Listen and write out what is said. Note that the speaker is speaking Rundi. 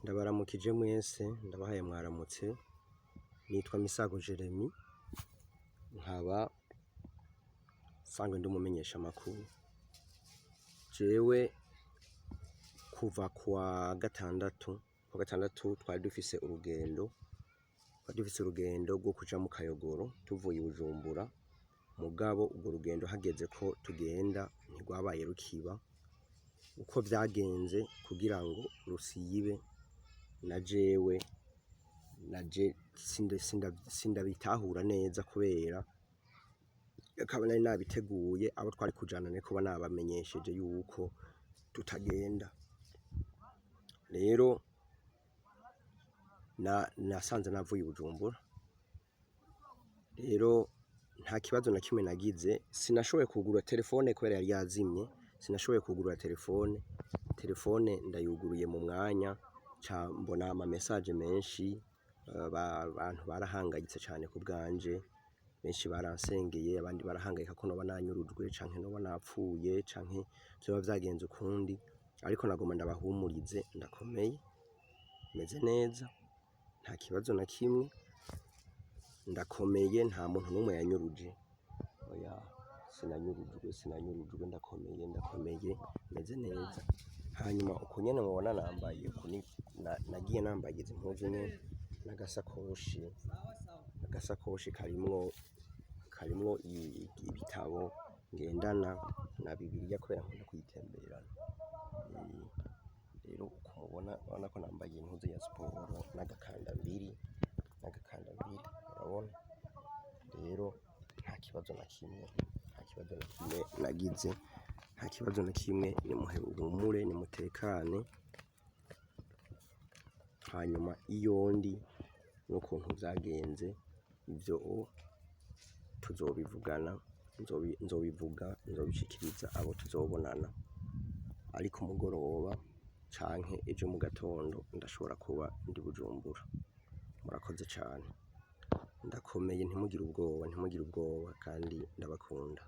Ndabaramukije mwese, ndabahaye mwaramutse, nitwa Misago Jeremy, nkaba nsanzwe ndi umumenyeshamakuru. Jewe kuva kuwa gatandatu twari dufise urugendo rwo kuja mu Kayogoro tuvuye i Bujumbura, mugabo urwo rugendo hageze ko tugenda ntirwabaye rukiba. Uko vyagenze kugira ngo rusibe, naje sindabitahura neza kubera akaba nari nabiteguye, abo twari kujana niko nabamenyesheje yuko tutagenda. Rero nasanze navuye i Bujumbura, rero nta kibazo na kimwe nagize. Sinashoboye kugura telefone kubera yari yazimye, sinashoboye kugura telefone ndayuguruye mu mwanya ca mbona ama message menshi, abantu barahangayitse cane ku bwanje, benshi baransengeye, abandi barahangayika ko noba nanyurujwe canke noba napfuye canke vyoba vyagenze ukundi, ariko nagomba ndabahumurize, ndakomeye, meze neza, nta kibazo na kimwe, ndakomeye, nta muntu n'umwe yanyuruje. Oya, sinanyurujwe, ndakomeye, meze neza. Hanyuma uko nyene mubona nambaye, nagiye nambaye izi mpuzu nyene n'agasakoshi karimwo ibitabo ngendana na Bibiliya kubera nkunda kuyitemberana. Rero uko mubona, urabona ko nambaye impuzu ya siporo n'agakandambiri, urabona. Rero nta kibazo na kimwe nagize, nta kibazo na kimwe. Nimuhumure, nimutekane. Hanyuma iyo ndi n'ukuntu vyagenze, ivyo tuzobivugana, nzobishikiriza abo tuzobonana, ariko umugoroba canke ejo mu gatondo ndashobora kuba ndi Bujumbura. Murakoze cane, ndakomeye, ntimugire ubwoba kandi ndabakunda.